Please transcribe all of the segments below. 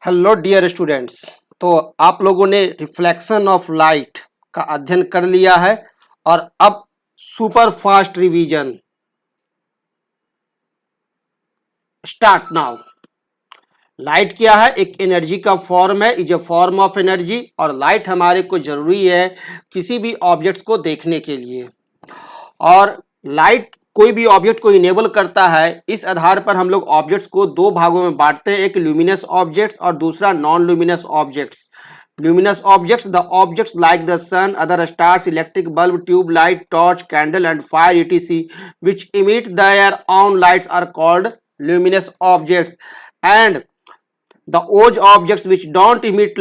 Hello dear students. तो आप लोगों ने रिफ्लेक्शन ऑफ लाइट का अध्ययन कर लिया है और अब super fast revision start now. Light क्या है? एक एनर्जी का फॉर्म है, is a form of energy. और लाइट हमारे को जरूरी है किसी भी ऑब्जेक्ट्स को देखने के लिए। और लाइट कोई भी ऑब्जेक्ट को इनेबल करता है। इस आधार पर हम लोग ऑब्जेक्ट्स को दो भागों में बांटते हैं, एक ल्यूमिनस ऑब्जेक्ट्स और दूसरा non luminous objects. Luminous objects, the objects like the sun, other stars, electric bulb, tube light, torch, candle and fire etc which emit their own lights are called luminous objects, and the those objects which don't emit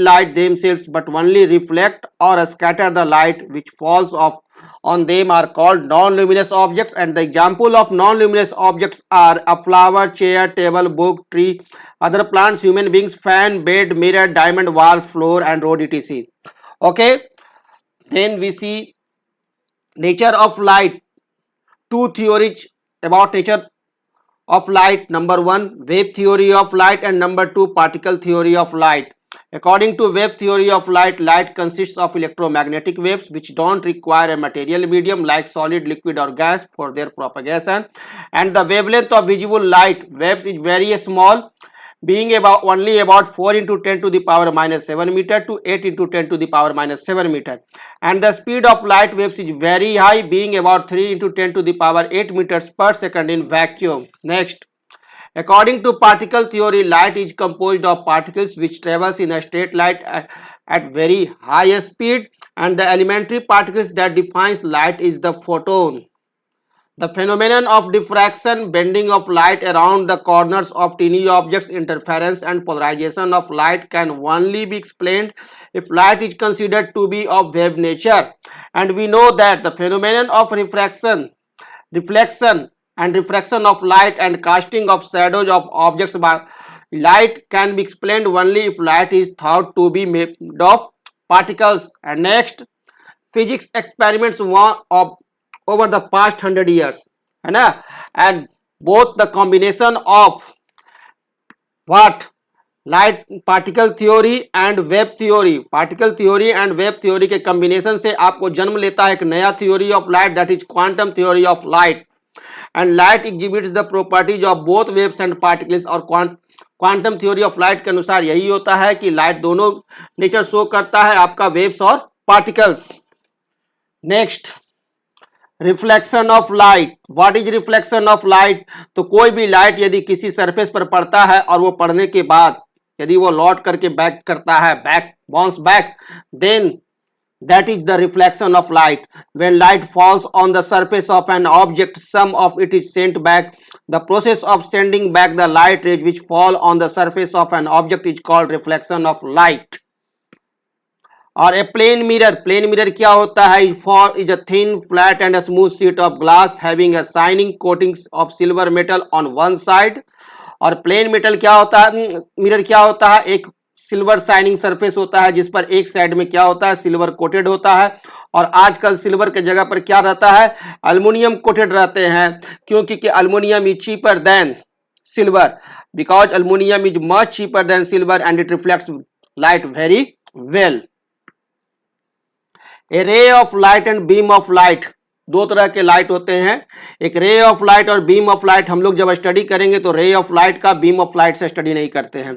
light themselves but only reflect or scatter the light which falls off on them are called non-luminous objects. And the example of non-luminous objects are a flower, chair, table, book, tree, other plants, human beings, fan, bed, mirror, diamond, wall, floor and road etc. Okay, then we see nature of light. Two theories about nature of light. Number one, wave theory of light, and number two, particle theory of light. According to wave theory of light, light consists of electromagnetic waves which don't require a material medium like solid, liquid or gas for their propagation, and the wavelength of visible light waves is very small, being only about 4 into 10 to the power minus 7 meter to 8 into 10 to the power minus 7 meter, and the speed of light waves is very high, being about 3 into 10 to the power 8 meters per second in vacuum. Next, according to particle theory, light is composed of particles which travels in a straight line at very high speed, and the elementary particles that defines light is the photon. The phenomenon of diffraction, bending of light around the corners of tiny objects, interference and polarization of light can only be explained if light is considered to be of wave nature. And we know that the phenomenon of reflection and refraction of light and casting of shadows of objects by light can be explained only if light is thought to be made of particles. And next, physics experiments of over the past 100 years, है ना, and both the combination of what light particle theory and wave theory, particle theory and wave theory के combination से आपको जन्म लेता है एक नया theory of light, that is quantum theory of light. And light exhibits the properties of both waves and particles. और quantum theory of light के अनुसार यही होता है कि लाइट दोनों नेचर शो करता है, आपका वेव्स और particles. Next, reflection of light. What is reflection of light? तो कोई भी लाइट यदि किसी सरफेस पर पड़ता है और वो पड़ने के बाद यदि वो लौट करके बैक करता है, bounce back, then that is the reflection of light. When light falls on the surface of an object, some of it is sent back. The process of sending back the light rays which fall on the surface of an object is called reflection of light. और ए plane mirror क्या होता है? Is a thin flat and smooth sheet of glass having a shining coating of silver metal on one side. और plane metal क्या होता है? Mirror क्या होता है? एक सिल्वर शाइनिंग सरफेस होता है जिस पर एक साइड में क्या होता है? सिल्वर कोटेड होता है। और आजकल सिल्वर के जगह पर क्या रहता है? एल्युमिनियम कोटेड रहते हैं, क्योंकि aluminium is cheaper than silver, because aluminium is much cheaper than silver and it reflects light very well. A ray of light and beam of light, दो तरह के लाइट होते हैं, एक रे ऑफ लाइट और बीम ऑफ लाइट। हम लोग जब स्टडी करेंगे तो रे ऑफ लाइट का बीम ऑफ लाइट से स्टडी नहीं करते हैं।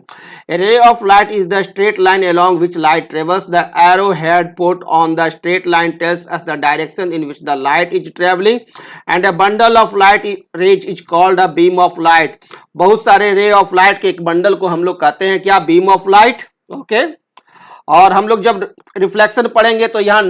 A ray of light is the straight line along which light travels, the arrow head put on the straight line tells us the direction in which the light is travelling, and a bundle of light rays is called a beam of light. बहुत सारे रे of light के एक bundle को हम लोग कहते हैं क्या? Beam of light. ओके, और हम लोग जब रिफ्लेक्शन पढ़ेंगे तो यहाँ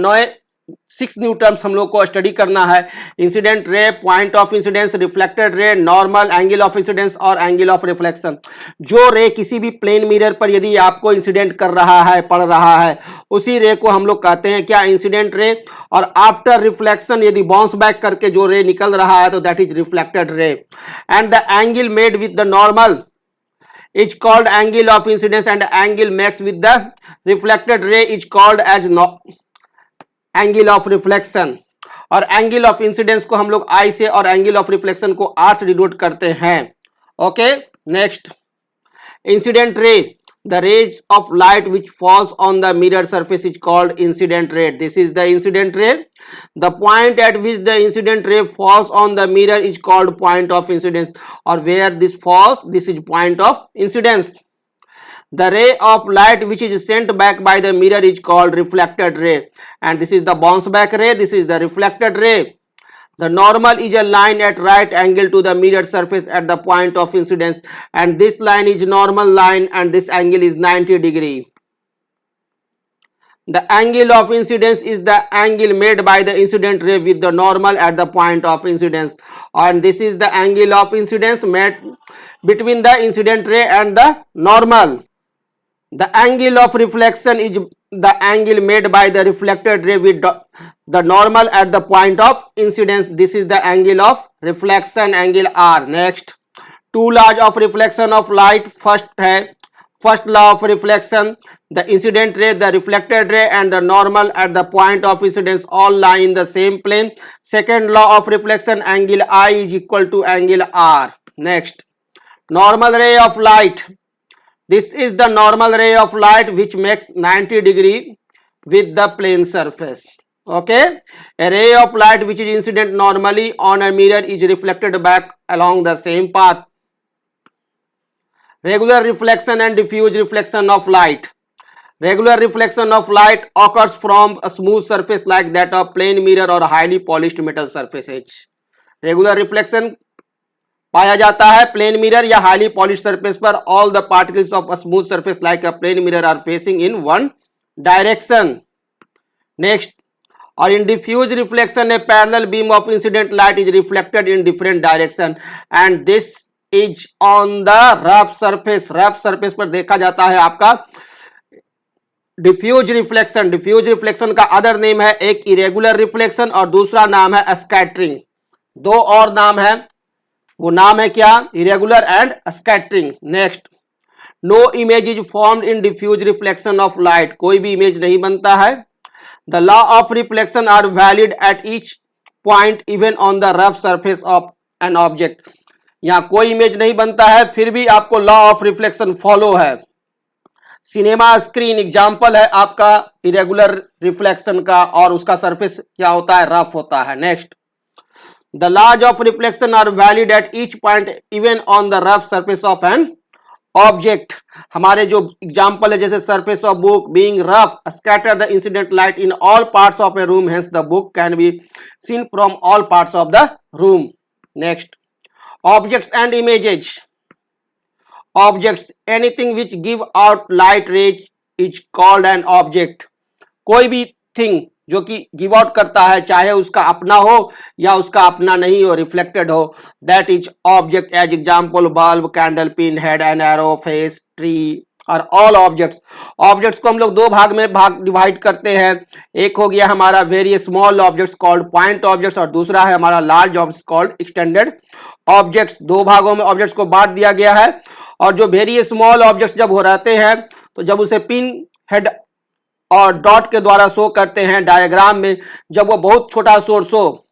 6 न्यू टर्म्स हम लोग को स्टडी करना है। Incident ray, point of incidence, reflected ray, normal, angle of incidence और एंगल ऑफ रिफ्लेक्शन। जो रे किसी भी प्लेन मिरर पर यदि आपको इंसिडेंट कर रहा है, पड़ रहा है, उसी रे को हम लोग कहते हैं क्या? Incident ray. और आफ्टर रिफ्लेक्शन यदि बाउंस बैक करके जो रे निकल रहा है तो that is reflected ray. And the angle made with the normal is called angle of incidence, and angle makes with the reflected ray is called as angle of reflection। और angle of incidence को हम लोग आई से और angle of reflection को are से denote करते हैं। Okay, next, Incident ray, the rays of light which falls on the mirror surface is called incident ray. This is the incident ray. The point at which the incident ray falls on the mirror is called point of incidence, or where this falls, this is point of incidence. The ray of light which is sent back by the mirror is called reflected ray, and this is the bounce back ray, this is the reflected ray. The normal is a line at right angle to the mirror surface at the point of incidence, and this line is normal line and this angle is 90 degree. The angle of incidence is the angle made by the incident ray with the normal at the point of incidence, and this is the angle of incidence made between the incident ray and the normal. The angle of reflection is the angle made by the reflected ray with the normal at the point of incidence. This is the angle of reflection, angle R. Next, two laws of reflection of light. First law of reflection, the incident ray, the reflected ray and the normal at the point of incidence all lie in the same plane. Second law of reflection, angle I is equal to angle R. Next, normal ray of light. This is the normal ray of light which makes 90 degree with the plane surface. Okay, a ray of light which is incident normally on a mirror is reflected back along the same path. Regular reflection and diffuse reflection of light. Regular reflection of light occurs from a smooth surface like that of plane mirror or highly polished metal surfaces. Regular reflection पाया जाता है plane mirror या highly polished surface पर. All the particles of a smooth surface like a plane mirror are facing in one direction. Next, और in diffuse reflection a parallel beam of incident light is reflected in different direction and this is on the rough surface. Rough surface पर देखा जाता है आपका diffuse reflection. Diffuse reflection का other name है एक irregular reflection और दूसरा नाम है स्कैटरिंग. दो और नाम है, वो नाम है क्या? Irregular and scattering. Next, no image is formed in diffuse reflection of light. कोई भी इमेज नहीं बनता है. The law of reflection are valid at each point even on the rough surface of an object. यहाँ कोई image नहीं बनता है फिर भी आपको लॉ ऑफ रिफ्लेक्शन फॉलो है. सिनेमा स्क्रीन एग्जाम्पल है आपका इरेगुलर रिफ्लेक्शन का और उसका सरफेस क्या होता है? रफ होता है. Next, the laws of reflection are valid at each point even on the rough surface of an object. हमारे जो एग्जाम्पल है जैसे surface of book being rough scatter the incident light in all parts of a room, hence the book can be seen from all parts of the room. Next, objects and images. Objects, anything which give out light rays is called an object. कोई भी thing जो कि give out करता है चाहे उसका अपना हो या उसका अपना नहीं हो, रिफ्लेक्टेड हो, that is object. As example bulb, candle, pin head, an arrow, face, tree और ऑल ऑब्जेक्ट्स. ऑब्जेक्ट्स को हम लोग दो भाग में डिवाइड करते हैं. एक हो गया हमारा very small objects called point objects और दूसरा है हमारा large objects called extended objects. दो भागों में ऑब्जेक्ट्स को बांट दिया गया है. और जो वेरी स्मॉल ऑब्जेक्ट्स जब हो रहते हैं तो जब उसे पिन हेड और डॉट के द्वारा शो करते हैं डायग्राम में, जब वो बहुत छोटा सोर्स हो,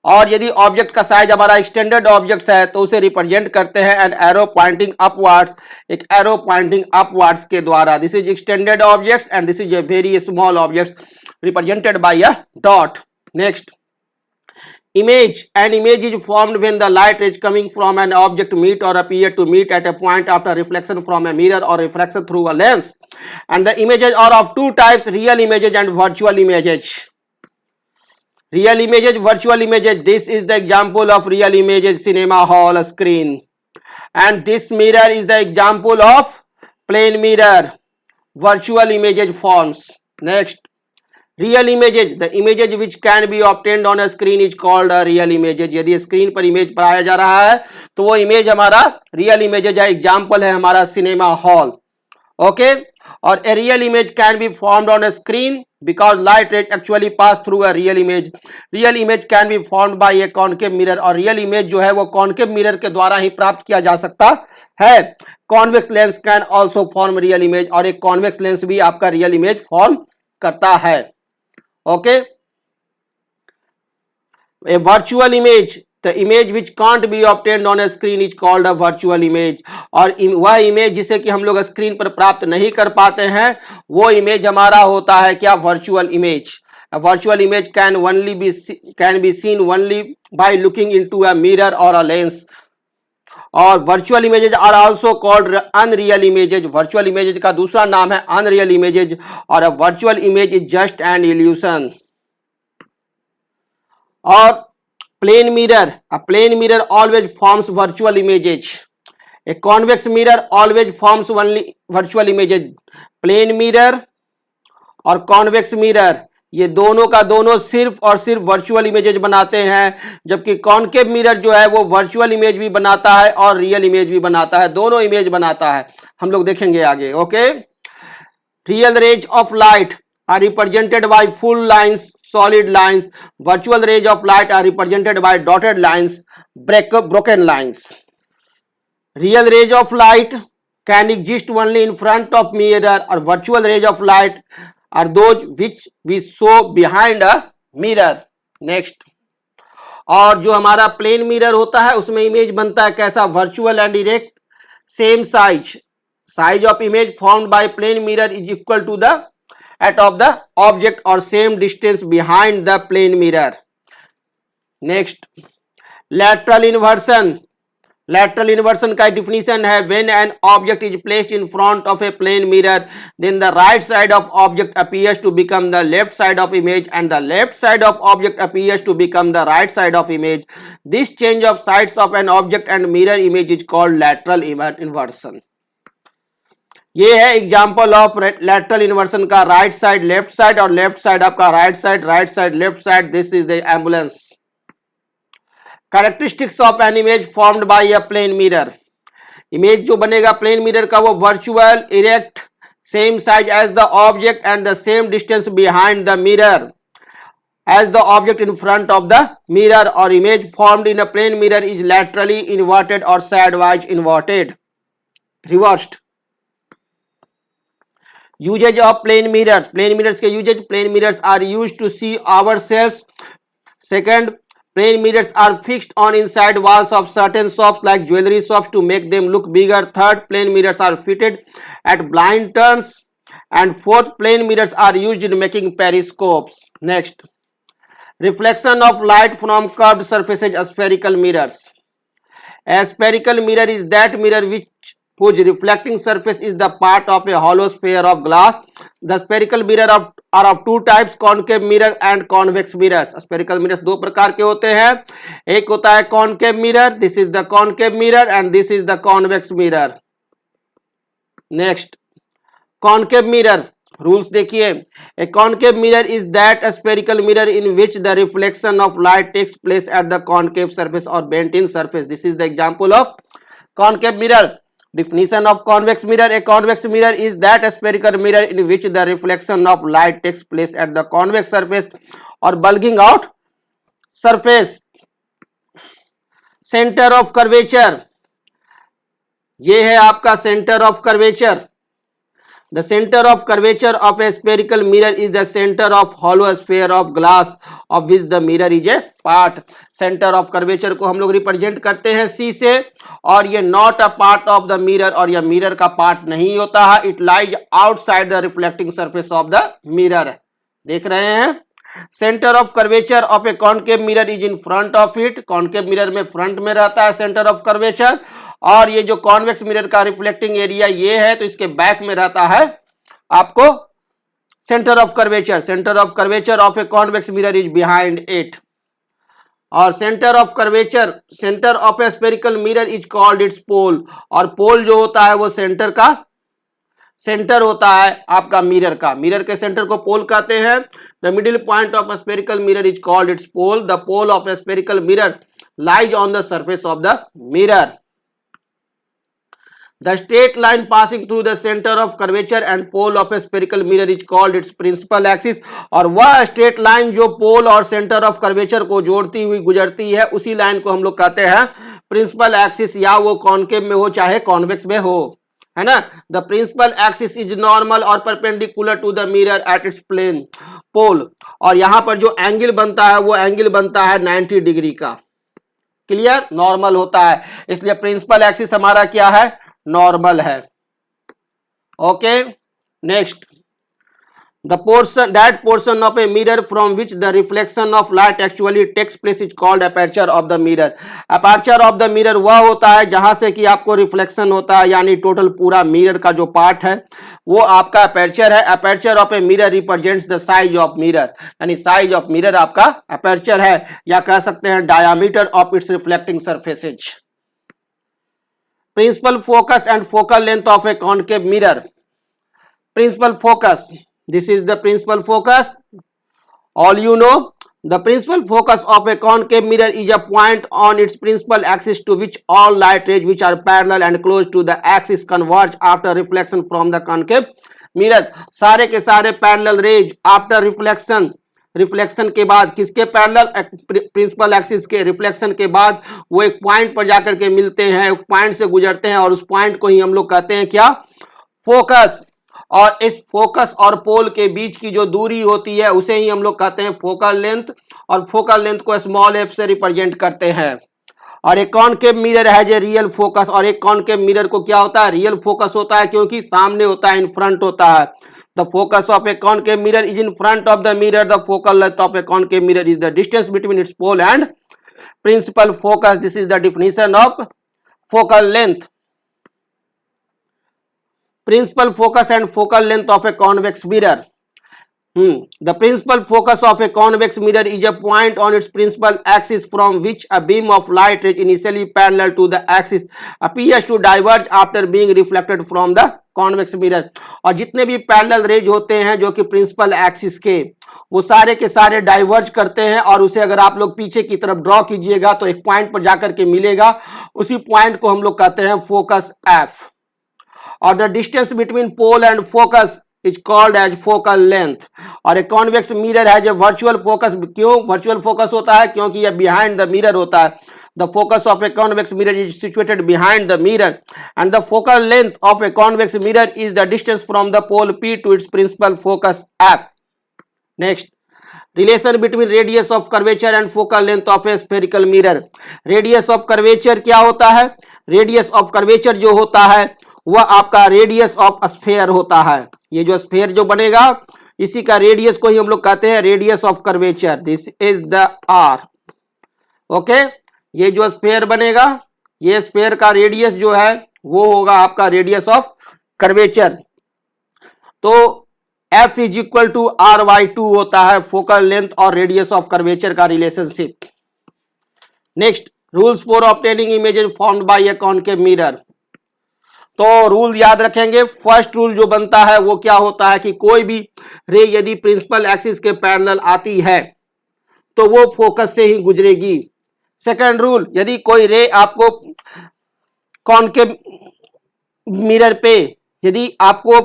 और यदि ऑब्जेक्ट का साइज हमारा एक्सटेंडेड ऑब्जेक्ट्स है तो उसे रिप्रेजेंट करते हैं एन एरो पॉइंटिंग अपवर्ड्स, एक एरो पॉइंटिंग अपवर्ड्स के द्वारा. This is extended objects and this is a very small objects represented by a dot. Next, image. An image is formed when the light rays coming from an object meet or appear to meet at a point after reflection from a mirror or refraction through a lens. And the images are of two types, real images and virtual images. Real images, virtual images. This is the example of real images, cinema hall screen. And this mirror is the example of plane mirror. Virtual images forms. Next, real images, the images which can be obtained on a screen is called a real images. यदि screen पर image पढ़ाया जा रहा है तो वो image हमारा real images है. एग्जाम्पल है हमारा सिनेमा हॉल. ओके, और a real image can be formed on a screen because light rays actually pass through a real image. Real image can be formed by a concave mirror, और real image जो है वो concave mirror के द्वारा ही प्राप्त किया जा सकता है. Convex lens can also form real image, और एक कॉन्वेक्स लेंस भी आपका रियल इमेज फॉर्म करता है. Okay, a virtual image the image which can't be obtained on A screen is called a virtual image. और वह इमेज जिसे कि हम लोग स्क्रीन पर प्राप्त नहीं कर पाते हैं वो इमेज हमारा होता है क्या, virtual image. A virtual image can be seen only by looking into a mirror or a lens. और virtual images are also called unreal images. Virtual images का दूसरा नाम है अनरियल इमेजेज, और a virtual image is just an illusion. और plane mirror, a plane mirror always forms virtual images. A convex mirror always forms only virtual images. Plane mirror और convex mirror ये दोनों का दोनों सिर्फ और सिर्फ वर्चुअल इमेजेज बनाते हैं, जबकि कॉनकेव मिरर जो है वो वर्चुअल इमेज भी बनाता है और रियल इमेज भी बनाता है, दोनों इमेज बनाता है। हम लोग देखेंगे आगे। Okay, real rays of light are represented by full lines, solid lines. Virtual rays of light are represented by dotted lines, broken lines. Real rays of light can exist only in front of mirror, or virtual rays of light are those which we saw behind a mirror. Next, और जो हमारा plane mirror होता है उसमें image बनता है कैसा, virtual and direct. Same size of image formed by plane mirror is equal to the height of the object और same distance behind the plane mirror. Next, lateral inversion. Lateral inversion का definition है when an object is placed in front of a plane mirror, then the right side of object appears to become the left side of image and the left side of object appears to become the right side of image. This change of sides of an object and mirror image is called lateral inversion. ये है example of lateral inversion का, right side left side और left side आपका right side left side. This is the ambulance. Characteristics of an image formed by a plane mirror. Image जो बनेगा plane mirror का वो virtual, erect, same size as the object and the same distance behind the mirror as the object in front of the mirror. और image formed in a plane mirror is laterally inverted और sideways inverted, reversed. Usages of plane mirrors. Plane mirrors के usages, plane mirrors are used to see ourselves. Second, plane mirrors are fixed on inside walls of certain shops like jewelry shops to make them look bigger. Third, plane mirrors are fitted at blind turns. And fourth, plane mirrors are used in making periscopes. Next, reflection of light from curved surfaces, spherical mirrors. A spherical mirror is that mirror whose reflecting surface is the part of a hollow sphere of glass. The spherical mirror are of two types, concave mirror and convex mirrors. Spherical mirrors दो प्रकार के होते हैं, एक होता है concave mirror, this is the concave mirror and this is the convex mirror. Next, concave mirror rules देखिए, a concave mirror is that a spherical mirror in which the reflection of light takes place at the concave surface or bent in surface. This is the example of concave mirror. Definition of convex mirror. A convex mirror is that a spherical mirror in which the reflection of light takes place at the convex surface or bulging out surface. Center of curvature. ये है आपका center of curvature. The center of curvature of a spherical mirror is the center of hollow sphere of glass of which the mirror is a part. Center of curvature को हम लोग represent करते हैं C से, और ये not a part of the mirror, और यह मिरर का पार्ट नहीं होता है। It lies outside the reflecting surface of the mirror. देख रहे हैं, centre of curvature of a concave mirror is in front of it. Concave mirror में फ्रंट में रहता है सेंटर ऑफ कर्वेचर, और ये जो कॉन्वेक्स मिरर का रिफ्लेक्टिंग एरिया ये है तो इसके बैक में रहता है आपको centre of curvature. Centre of curvature of a convex mirror is behind it. और centre of curvature, centre of a spherical mirror is called its pole. और पोल जो होता है वो सेंटर का सेंटर होता है आपका मिरर का। मिरर के सेंटर को पोल कहते हैं। The middle point of a spherical mirror is called its pole. The pole of a spherical mirror lies on the surface of the mirror. The straight line passing through the center of curvature and pole of a spherical mirror is called its principal axis। और वह straight line जो पोल और centre of curvature को जोड़ती हुई गुजरती है उसी लाइन को हम लोग कहते हैं प्रिंसिपल एक्सिस, या वो कॉनकेव में हो चाहे कॉन्वेक्स में हो, है ना। The principal axis is normal और perpendicular to the mirror at its plane pole. और यहां पर जो एंगल बनता है वो एंगल बनता है 90 डिग्री का। क्लियर, नॉर्मल होता है, इसलिए प्रिंसिपल एक्सिस हमारा क्या है, नॉर्मल है। Okay, next, that portion of a mirror from which the reflection of light actually takes place is called aperture of the mirror। aperture of the mirror वह होता है जहां से कि आपको रिफ्लेक्शन होता है, यानी टोटल पूरा मिरर का जो पार्ट है वो आपका aperture है। aperture of a mirror represents the size of mirror, यानी size of mirror आपका aperture है, या कह सकते हैं diameter of its reflecting surfaces। principal focus and focal length of a concave mirror। principal focus, this is the principal focus, all you know, the principal focus of a concave mirror is a point on its principal axis to which all light rays which are parallel and close to the axis converge after reflection from the concave mirror। सारे के सारे parallel raise after reflection के बाद किसके parallel, principal axis के reflection के बाद वो एक पॉइंट पर जाकर के मिलते हैं, एक पॉइंट से गुजरते हैं, और उस पॉइंट को ही हम लोग कहते हैं क्या, फोकस। और इस फोकस और पोल के बीच की जो दूरी होती है उसे ही हम लोग कहते हैं फोकल लेंथ, और फोकल लेंथ को स्मॉल एफ से रिप्रेजेंट करते हैं। और एक कॉनकेव मिरर है जो रियल फोकस, और एक कॉनकेव मिरर को क्या होता है, रियल फोकस होता है, क्योंकि सामने होता है, इन फ्रंट होता है। The focus of a concave mirror is in front of the mirror. The focal length of a concave mirror is the distance between its pole and principal focus. This is the definition of focal length. Principal focus and focal length of a convex mirror। The principal focus of a convex mirror is a point on its principal axis from which a beam of light rays initially parallel to the axis appears to diverge after being reflected from the convex mirror। और जितने भी parallel raise होते हैं जो कि principal axis के, वो सारे के सारे डाइवर्ज करते हैं, और उसे अगर आप लोग पीछे की तरफ ड्रॉ कीजिएगा तो एक पॉइंट पर जाकर के मिलेगा, उसी पॉइंट को हम लोग कहते हैं फोकस एफ। और the distance between pole and focus is called as focal length. और एक कॉन्वेक्स मिरर है जो वर्चुअल फोकस, क्यों वर्चुअल फोकस होता है, क्योंकि यह बिहाइंड द मिरर होता है। The focus of a convex mirror is situated behind the mirror, and the focal length of a convex mirror is the distance from the pole P to its principal focus F. Next, relation between radius of curvature and focal length of a spherical mirror. Radius of curvature क्या होता है, radius of curvature जो होता है वह आपका radius of sphere होता है। ये जो स्फेयर जो बनेगा इसी का रेडियस को ही हम लोग कहते हैं radius of curvature. This is the R. Okay, ये जो स्फेयर बनेगा, ये स्फेयर का रेडियस जो है वो होगा आपका रेडियस ऑफ कर्वेचर। तो F is equal to R by 2 होता है फोकल लेंथ और रेडियस ऑफ कर्वेचर का relationship. Next, rules for obtaining images formed by a concave mirror. तो रूल याद रखेंगे। फर्स्ट रूल जो बनता है वो क्या होता है कि कोई भी रे यदि प्रिंसिपल एक्सिस के पैरेलल आती है तो वो फोकस से ही गुजरेगी। सेकंड रूल, यदि कोई रे आपको कॉनकेव मिरर पे यदि आपको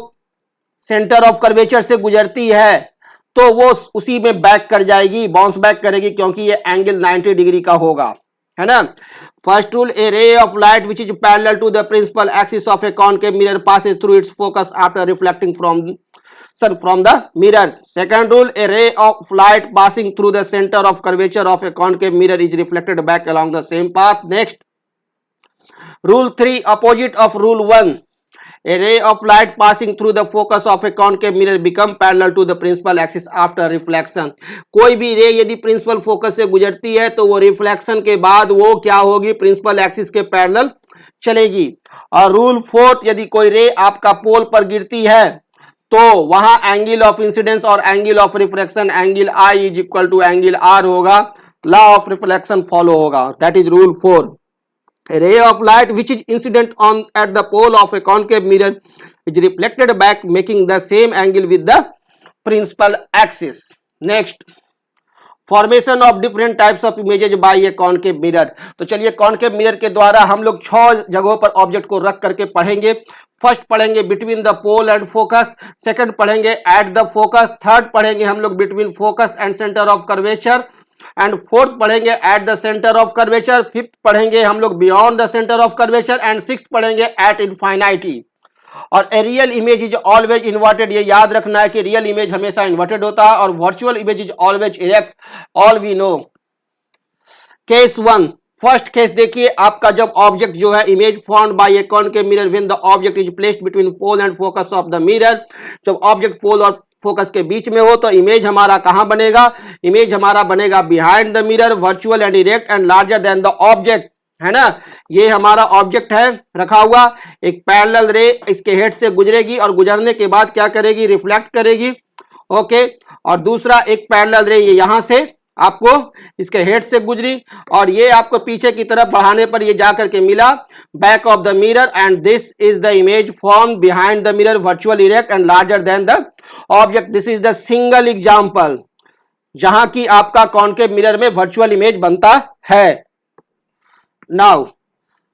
सेंटर ऑफ कर्वेचर से गुजरती है तो वो उसी में बैक कर जाएगी, बाउंस बैक करेगी, क्योंकि ये एंगल 90 डिग्री का होगा, है ना। First rule, a ray of light which is parallel to the principal axis of a concave mirror passes through its focus after reflecting from the mirror। Second rule, a ray of light passing through the center of curvature of a concave mirror is reflected back along the same path। Next, rule 3, opposite of rule 1, a ray of light passing through the focus of a concave mirror become parallel to the principal axis after reflection। कोई भी रे यदि principal focus से गुजरती है तो वो reflection के बाद वो क्या होगी, प्रिंसिपल एक्सिस के पैरेलल चलेगी। और रूल 4, यदि कोई रे आपका पोल पर गिरती है तो वहां एंगल ऑफ इंसिडेंस और angle of reflection angle I is equal to angle R होगा, लॉ ऑफ रिफ्लेक्शन फॉलो होगा। That is rule 4। A ray of light which is incident on at the pole of a concave mirror is reflected back making the same angle with the principal axis। Next, formation of different types of images by a concave mirror। तो चलिए concave mirror के द्वारा हम लोग 6 जगहों पर object को रख करके पढ़ेंगे। फर्स्ट पढ़ेंगे between the pole and focus, second पढ़ेंगे एट द फोकस, थर्ड पढ़ेंगे हम लोग between focus and centre of curvature, and fourth पढ़ेंगे at the centre of curvature, fifth पढ़ेंगे हम लोग beyond the centre of curvature, and sixth पढ़ेंगे at infinity. और a real image is always inverted. ये याद रखना है कि रियल इमेज हमेशा इन्वर्टेड होता है और virtual image is always erect. All we know. Case 1, first case देखिए, आपका जब ऑब्जेक्ट जो है image formed by a concave mirror when the object is placed between pole and focus of the mirror, जब object pole और focus के बीच में हो तो इमेज हमारा कहां बनेगा, इमेज हमारा बनेगा behind the mirror, virtual and erect and larger than the object, है ना। ये हमारा ऑब्जेक्ट है रखा हुआ, एक पैरेलल रे इसके हेड से गुजरेगी और गुजरने के बाद क्या करेगी, रिफ्लेक्ट करेगी, ओके। और दूसरा एक पैरेलल रे ये यहां से आपको इसके हेड से गुजरी और ये आपको पीछे की तरफ बढ़ाने पर ये जाकर के मिला back of the mirror, and this is the image form behind the mirror, virtual erect and larger than the object. This is the single example जहां की आपका कॉनकेव मिरर में वर्चुअल इमेज बनता है। Now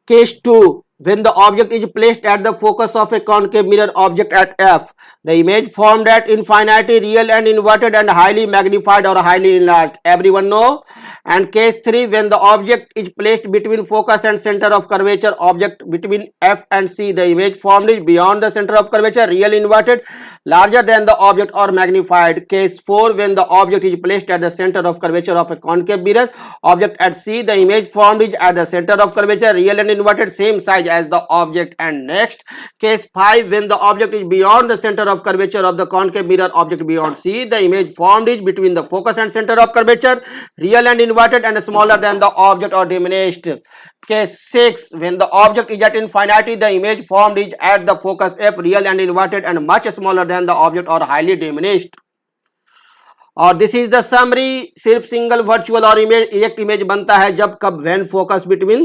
case 2, when the object is placed at the focus of a concave mirror object at f, the image formed at infinity, real and inverted and highly magnified or highly enlarged, everyone know. And case 3, when the object is placed between focus and center of curvature object between f and c, the image formed is beyond the center of curvature, real, inverted, larger than the object or magnified. Case 4, when the object is placed at the center of curvature of a concave mirror object at c, the image formed is at the center of curvature, real and inverted, same size as the object. And next case 5, when the object is beyond the center of curvature of the concave mirror object beyond c, the image formed is between the focus and center of curvature, real and inverted and smaller than the object or diminished. Case 6, when the object is at infinity, the image formed is at the focus f, real and inverted and much smaller than the object or highly diminished. और this is the summary, सिर्फ single virtual और image erect image बनता है जब कब, when focus between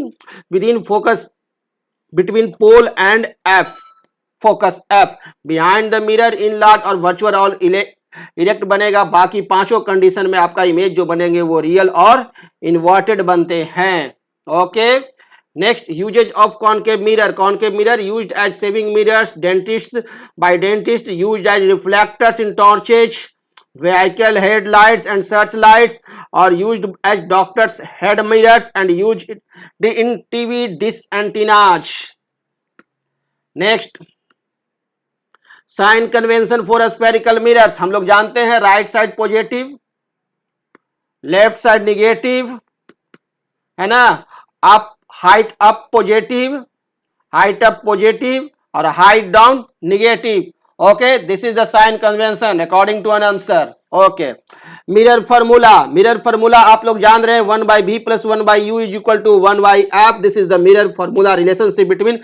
within focus between pole and F, focus F, behind the mirror, enlarged और virtual और erect बनेगा। बाकी पांचों कंडीशन में आपका इमेज जो बनेंगे वो रियल और इन्वर्टेड बनते हैं, okay. Next, uses of concave mirror, concave mirror used as shaving mirrors, dentist by dentist, used as reflectors in torches, vehicle headlights and searchlights, or used as doctors head mirrors and used in TV dish antennas. Next, sign convention for spherical mirrors, हम लोग जानते हैं right side positive, left side negative, है ना, up height up positive, height up positive और height down negative, okay. This is the sign convention according to an answer, okay. Mirror formula, mirror formula आप लोग जान रहे हैं 1 by v plus 1 by u is equal to 1 by f. This is the mirror formula, relationship between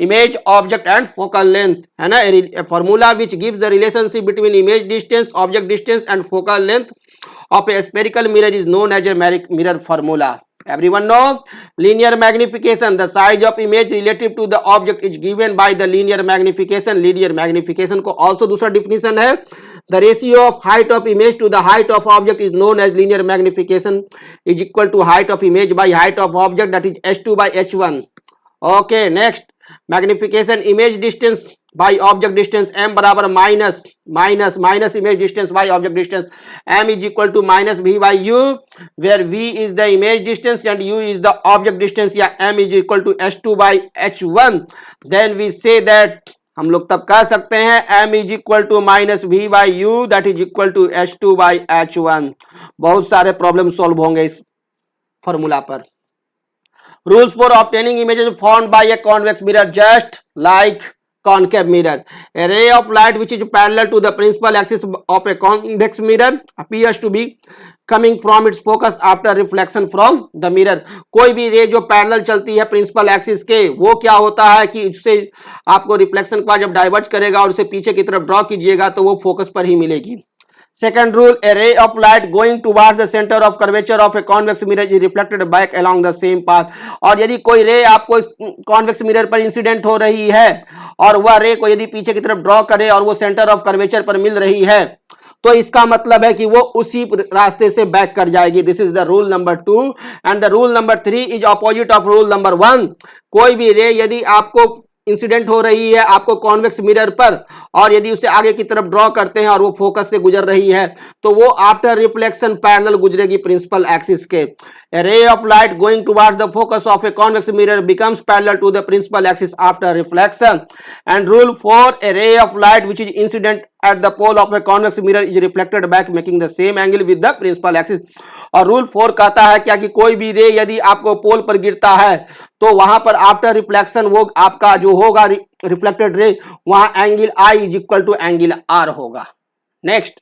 image object and focal length, है ना, a formula which gives the relationship between image distance, object distance and focal length of a spherical mirror is known as a mirror formula. Everyone know linear magnification, the size of image relative to the object is given by the linear magnification. Linear magnification को also दूसरा definition है, the ratio of height of image to the height of object is known as linear magnification is equal to height of image by height of object, that is h2 by h1, okay. Next, magnification image distance by object distance, m बराबर minus image distance by object distance, m is equal to minus v by u, where v is the image distance and u is the object distance, या m is equal to h2 by h1. then we say that, हम लोग तब कह सकते हैं m is equal to minus v by u, that is equal to h2 by h1. बहुत सारे problem solve होंगे इस फॉर्मूला पर। rules for obtaining images formed by a convex mirror, just like concave mirror. A ray of light which is parallel to the principal axis of a convex mirror appears to be coming from its focus after reflection from the mirror. कोई भी रे जो parallel चलती है principal axis के, वो क्या होता है कि उससे आपको रिफ्लेक्शन का जब डाइवर्ट करेगा और उसे पीछे की तरफ ड्रॉ कीजिएगा तो वो फोकस पर ही मिलेगी। Second rule, a ray of light going towards the center of curvature of a convex mirror is reflected back along the same path. और यदि कोई रे आपको कॉन्वेक्स मिरर पर इंसिडेंट हो रही है और वह रे को यदि पीछे की तरफ ड्रॉ करे और वो सेंटर ऑफ कर्वेचर पर मिल रही है तो इसका मतलब है कि वो उसी रास्ते से बैक कर जाएगी। This is the rule number 2 and the rule number 3 is opposite of rule number 1. कोई भी रे यदि आपको इंसिडेंट हो रही है आपको कॉन्वेक्स मिरर पर और यदि उसे आगे की तरफ ड्रॉ करते हैं और वो फोकस से गुजर रही है तो वो आफ्टर रिफ्लेक्शन पैरेलल गुजरेगी प्रिंसिपल एक्सिस के. A ray of light going towards the focus of a convex mirror becomes parallel to the principal axis after reflection. And rule 4, a ray of light which is incident at the pole of a convex mirror is reflected back making the same angle with the principal axis. और rule 4 कहता है क्या कि कोई भी रे यदि आपको पोल पर गिरता है तो वहां पर आफ्टर रिफ्लेक्शन वो आपका जो होगा रिफ्लेक्टेड रे वहां angle I is equal to angle R होगा. नेक्स्ट,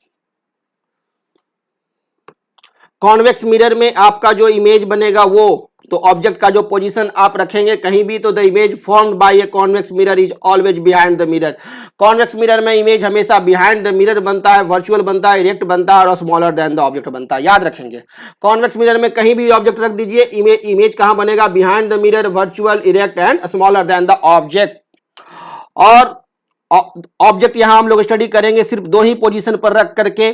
कॉन्वेक्स मिरर में आपका जो इमेज बनेगा वो तो ऑब्जेक्ट का जो पोजीशन आप रखेंगे कहीं भी तो the image formed by A convex mirror is always behind the mirror. Convex mirror में इमेज हमेशा बिहाइंड द मिरर बनता है, वर्चुअल बनता है, इरेक्ट बनता है और स्मॉलर देन द ऑब्जेक्ट बनता है. याद रखेंगे कॉन्वेक्स मिरर में कहीं भी ऑब्जेक्ट रख दीजिए, इमेज कहां बनेगा? Behind the mirror, virtual, erect and smaller than the object. और ऑब्जेक्ट यहां हम लोग स्टडी करेंगे सिर्फ दो ही पोजीशन पर रख करके,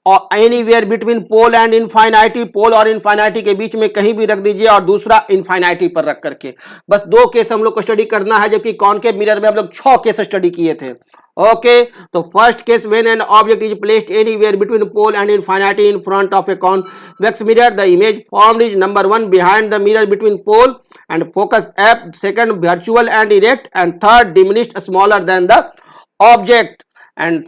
और एनीवेयर बिटवीन पोल एंड इनफाइनाइटी, पोल और इनफाइनाइटी के बीच में कहीं भी रख दीजिए, और दूसरा इनफाइनाइटी पर रख करके. बस 2 केस हम लोग को स्टडी करना है, जबकि कॉनकेव मिरर में हम लोग 6 केस स्टडी किए थे. ओके, तो first case, when an object is placed anywhere between pole and infinity in front of a convex mirror, the image formed is number 1 behind the mirror between pole and focus F, second virtual and erect, and third diminished smaller than the object. And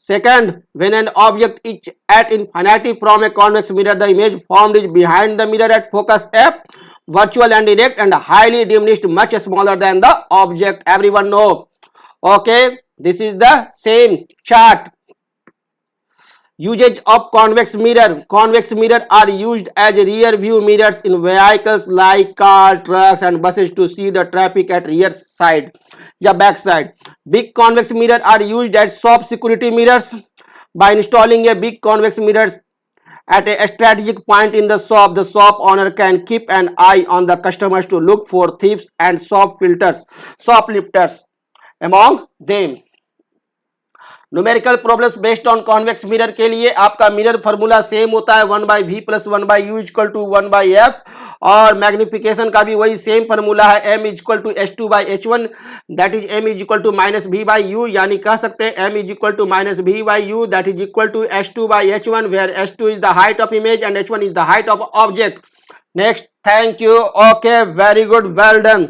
second, when an object is at infinity from a convex mirror, the image formed is behind the mirror at focus f, virtual and direct, and highly diminished, much smaller than the object. Everyone know? Okay, this is the same chart. Usage of convex mirror. Convex mirror are used as rear view mirrors in vehicles like car, trucks and buses to see the traffic at rear side या back side. Big convex mirror are used as shop security mirrors. By installing a big convex mirrors at a strategic point in the shop owner can keep an eye on the customers to look for thieves and shoplifters among them. Numerical problems based on convex mirror के लिए आपका mirror formula same होता है 1/v + 1/u = 1/f, और magnification का भी वही same formula है m = s2/h1, that is m = -v/u, यानी कह सकते हैं m = -v/u, that is equal to s2/h1, where s2 is the height of image and h1 is the height of object. Next, thank you. Okay, very good, well done.